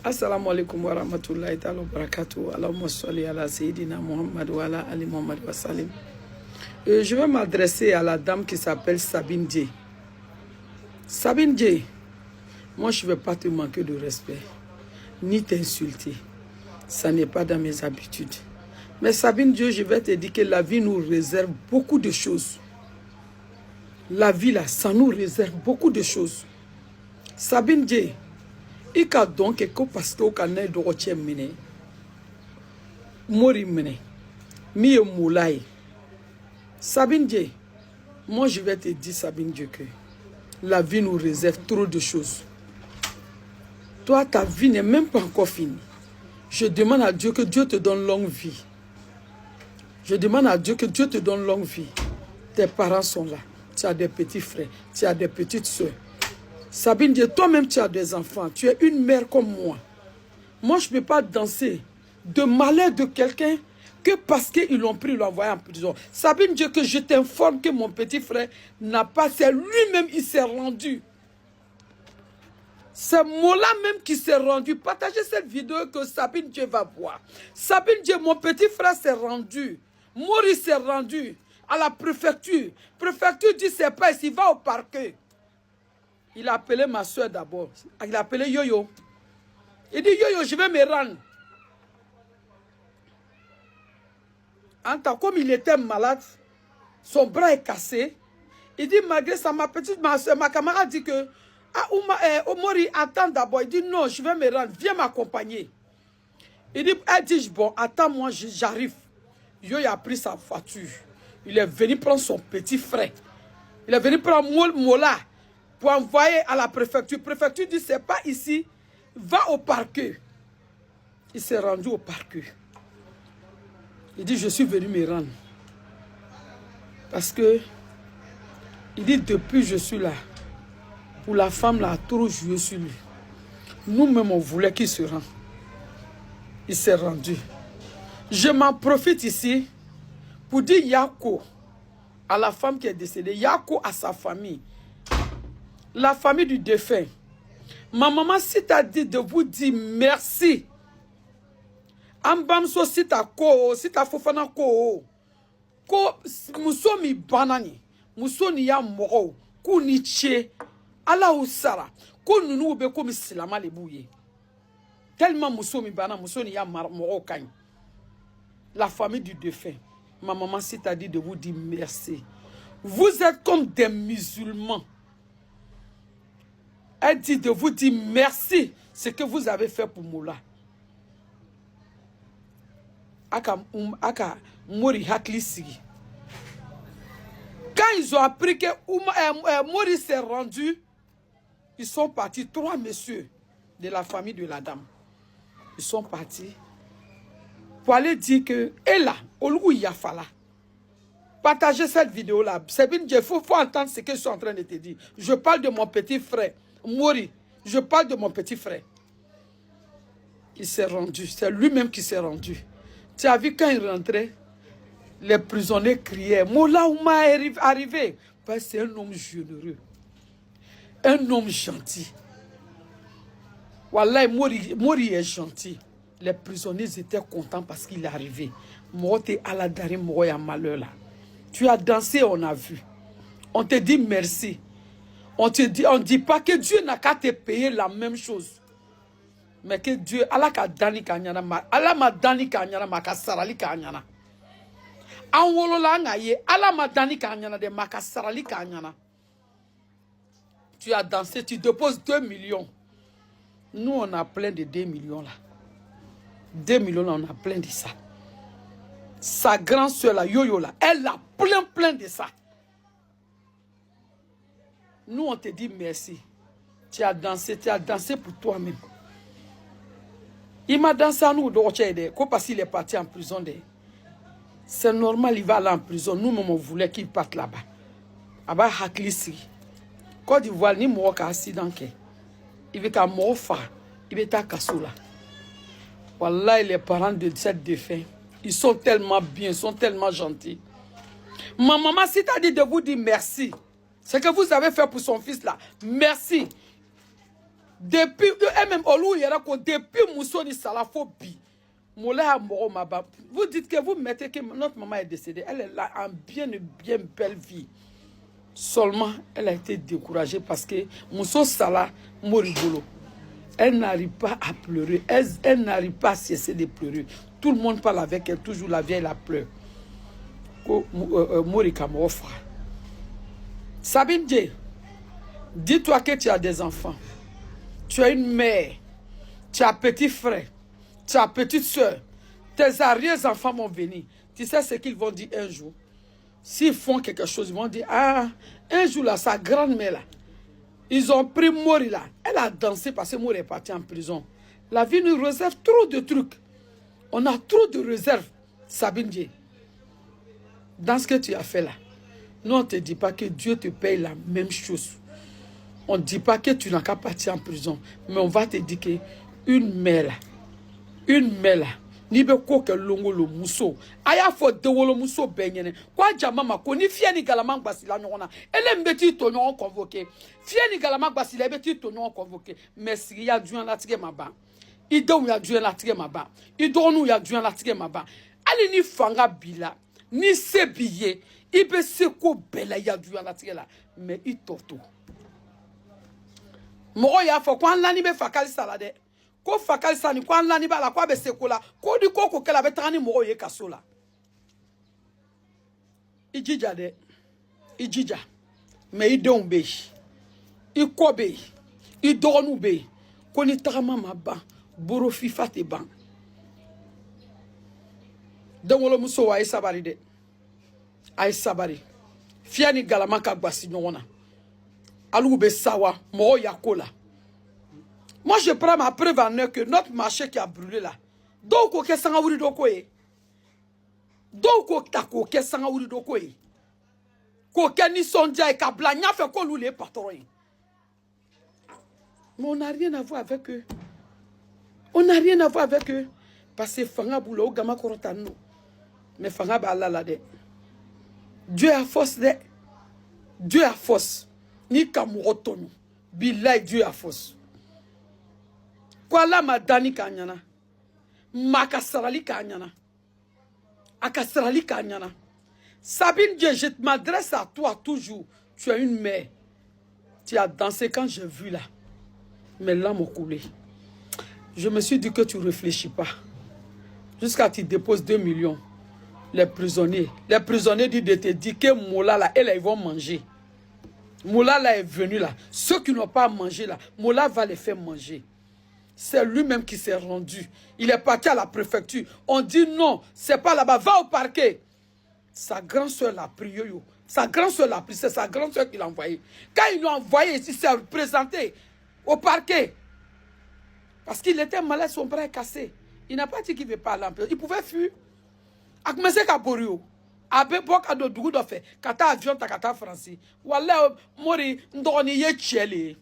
Assalamu alaikum wa rahmatullahi ta'ala wa barakatuh. Allahumma salli ala Sayyidina Muhammad wa ala Ali Muhammad wa salim. Je vais m'adresser à la dame qui s'appelle Sabine Dié. Sabine Dié, moi je ne vais pas te manquer de respect, ni t'insulter. Ça n'est pas dans mes habitudes. Mais Sabine Dié, je vais te dire que la vie nous réserve beaucoup de choses. La vie là, ça nous réserve beaucoup de choses. Sabine Dié, il y a donc quelque parce que on est droitier mené, mori mené, mi moulay. Sabine Dié, moi je vais te dire Sabine Dié que la vie nous réserve trop de choses. Toi, ta vie n'est même pas encore finie. Je demande à Dieu que Dieu te donne longue vie. Je demande à Dieu que Dieu te donne longue vie. Tes parents sont là. Tu as des petits frères, tu as des petites soeurs. Sabine Dié, toi-même tu as des enfants. Tu es une mère comme moi. Moi, je ne peux pas danser de malheur de quelqu'un que parce qu'ils l'ont pris, ils l'ont envoyé en prison. Sabine Dié, que je t'informe que mon petit frère n'a pas... C'est lui-même, il s'est rendu. C'est moi-là même qui s'est rendu. Partagez cette vidéo que Sabine Dié va voir. Sabine Dié, mon petit frère s'est rendu. Maurice s'est rendu à la préfecture. Préfecture dit c'est pas ici, il va au parquet. Il a appelé ma soeur d'abord. Il a appelé Yoyo. Il dit Yoyo, je vais me rendre. En tant comme il était malade, son bras est cassé. Il dit malgré ça, ma soeur, ma camarade dit que Omori attend d'abord. Il dit non, je vais me rendre. Viens m'accompagner. Il dit, elle dit bon, attends-moi, j'arrive. Yoyo a pris sa voiture. Il est venu prendre son petit frère. Il est venu prendre Mola pour envoyer à la préfecture. La préfecture dit, c'est pas ici, va au parquet. Il s'est rendu au parquet. Il dit, je suis venu me rendre. Parce que, il dit, depuis je suis là, pour la femme là, a trop joué sur lui. Nous-mêmes, on voulait qu'il se rende. Il s'est rendu. Je m'en profite ici pour dire Yako à la femme qui est décédée, Yako à sa famille. La famille du défunt. Ma maman, si t'as dit de vous dire merci. Ambamso si t'as ko, si t'as fofana ko, ko musomi banani, musoni ya moro, ko ni che, ala usara, ko nunu ube ko misilama lebouye. Tellement musomi banani, musoni ya moro kany. La famille du défunt. Ma maman, si t'as dit de vous dire merci. Vous êtes comme des musulmans. Elle dit de vous dire merci ce que vous avez fait pour Moula. Aka Mori Haklisigi. Quand ils ont appris que Mori s'est rendu, ils sont partis, 3 messieurs de la famille de la dame. Ils sont partis pour aller dire que, et là, Olou Yafala, partagez cette vidéo-là. C'est bien, il faut entendre ce que je suis en train de te dire. Je parle de mon petit frère. Mori, je parle de mon petit frère. Il s'est rendu, c'est lui-même qui s'est rendu. Tu as vu quand il rentrait, les prisonniers criaient, Mola Ouma est arrivé. Parce que c'est un homme généreux, un homme gentil. Wallah, Mori est gentil. Les prisonniers étaient contents parce qu'il est arrivé. Moti Aladari Moya malheur là. Tu as dansé, on a vu. On te dit merci. On ne dit pas que Dieu n'a qu'à te payer la même chose. Mais que Dieu, Allah ka dani kanyana, Allah ma dani kanyana, maka sarali kanyana. Anwolola ngaye, Allah ma dani kanyana de maka sarali kanyana. Tu as dansé, tu déposes 2 millions. Nous, on a plein de 2 millions là. 2 millions là, on a plein de ça. Sa grande soeur là, Yoyo là, elle a plein de ça. Nous, on te dit merci. Tu as dansé pour toi-même. Il m'a dansé à nous, parce qu'il est parti en prison. C'est normal, il va aller en prison. Nous-mêmes, on voulait qu'il parte là-bas. Aba Haklisi. Côte d'Ivoire, ni moi qui accident. Il veut qu'à moi, il veut qu'à Kassoula. Wallah, les parents de cette défunt, ils sont tellement bien, ils sont tellement gentils. Ma maman, si tu as dit de vous dire merci, ce que vous avez fait pour son fils là, merci. Depuis, même depuis Moussoni Salafobi, Moula Maba, vous dites que vous mettez que notre maman est décédée. Elle est là en bien belle vie. Seulement, elle a été découragée parce que Mousso Salah Moribolo, elle n'arrive pas à pleurer. Elle n'arrive pas à cesser de pleurer. Tout le monde parle avec elle, toujours la vieille la pleure. Morika Mofa. Sabine Dje, dis-toi que tu as des enfants. Tu as une mère. Tu as petit frère. Tu as petite soeur. Tes arrière-enfants vont venir. Tu sais ce qu'ils vont dire un jour? S'ils font quelque chose, ils vont dire, ah, un jour là, sa grand-mère là, ils ont pris Mori là. Elle a dansé parce que Mori est parti en prison. La vie nous réserve trop de trucs. On a trop de réserves, Sabine Dje. Dans ce que tu as fait là, nous on ne te dit pas que Dieu te paye la même chose. On ne dit pas que tu n'as qu'à partir en prison. Mais on va te dire qu'une mère là, ni be ko ke longo lo muso aya fo de wolo muso benyene kwa jamama ko ni fie ni galama gbasila nyona ele mbeti to nyon convoqué fie ni galama gbasila beti to nyon convoqué merci ya duan la tige maba idon ya duan la tige maba idonu ya duan la tige maba ali ni fanga bila ni sebiye ibe se ko bela ya duan la tige la mais itoto mo ya fo kwa nla ni be fakali salade ko fakali sani ko anlani bala ko be sekola ko di ko kela be tani mo ye kasola ijija de ijija me idon be ikobe idonu be ko ni tagama maba boro fifa te ban dongolo muso wa isabari de ay sabari fiani galama ka gbasi nyona alu be sawa mo yakola. Moi, je prends ma preuve en eux que notre marché qui a brûlé là. Donc, ok, ça a dokoye. Donc, ok, ça a dokoye. Koke ni sondia et kablanya fait qu'on loue les patrons. Mais on n'a rien à voir avec eux. On n'a rien à voir avec eux. Parce que Fanga Boula, au Gama Korotano. Mais Fanga Bala la de. Dieu a force de. Dieu a force. Ni Kamurotono. Bilay, Dieu a force. Kwa la madani kanyana. Makasarali kanyana. Akasarali kanyana. Sabine Dje, je m'adresse à toi toujours. Tu as une mère. Tu as dansé quand j'ai vu là. Mes larmes ont coulé. Je me suis dit que tu ne réfléchis pas. Jusqu'à ce que tu déposes 2 millions. Les prisonniers disent de te dire que Moula là, ils vont manger. Moula là est venu là. Ceux qui n'ont pas mangé là, Moula va les faire manger. C'est lui-même qui s'est rendu. Il est parti à la préfecture. On dit non, c'est pas là-bas. Va au parquet. Sa grande soeur l'a prié. Sa grande soeur l'a pris. C'est sa grande soeur qui l'a envoyé. Quand ils l'ont envoyé, il s'est présenté au parquet. Parce qu'il était malade, son bras est cassé. Il n'a pas dit qu'il ne veut pas aller en prison. Il pouvait fuir. A commencé à borio. Abe boka do dugu do fait. Kata avion ta kata français. Wala mori ndoni ye chele.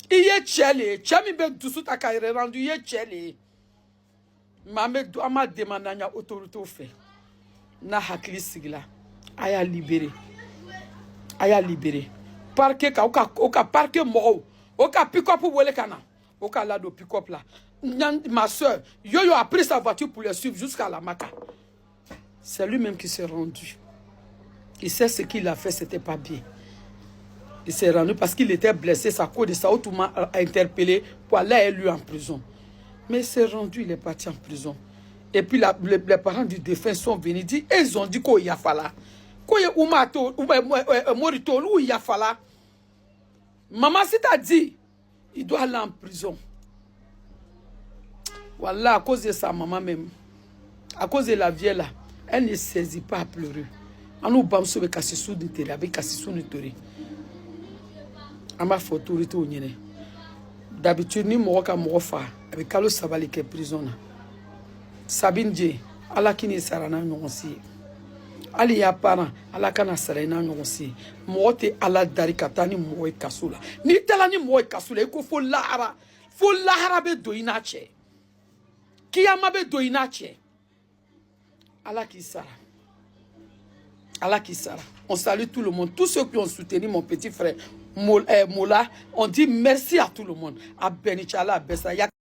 Iye chele, chami be dusu takayre rendu ye chele. Mame do ama demandanya autorité au fait. Na hakli sigla. Aya libéré. Aya libéré. Parquet ka oka parquet mo. Oka pick up wole kana. Oka la do pick up là. Ma soeur, Yoyo a pris sa voiture pour le suivre jusqu'à la Maka. C'est lui-même qui s'est rendu. Il sait ce qu'il a fait, c'était pas bien. Il s'est rendu parce qu'il était blessé, sa cause de ça, autrement interpellé pour aller lui en prison. Mais il s'est rendu, il est parti en prison. Et puis les parents du défunt sont venus dire, et ils ont dit qu'il y a fallu. Qu'il y a morito, il y a fallu. Maman, si t'as dit, il doit aller en prison. Voilà, à cause de sa maman même, à cause de la vieille là, elle ne saisit pas à pleurer. On nous bam sur le cassissou de terre, avec cassissou de terre. On m'a fait autorité au Niene. D'habitude, ni moi comme moi fa, avec Carlos Savali qui est prison. Sabine Dje, Allah qui n'est sarana n'onsi. Ali ya parent, Allah kana sarana n'onsi. Moi te Allah dari katani moi kasula. Ni telani moi kasula, il faut lahara be do inache. Kiyama be do inache. Allah qui sara. Allah qui sara. On salue tout le monde. Tous ceux qui ont soutenu mon petit frère Mola, on dit merci à tout le monde. À Benichala, à Bessa.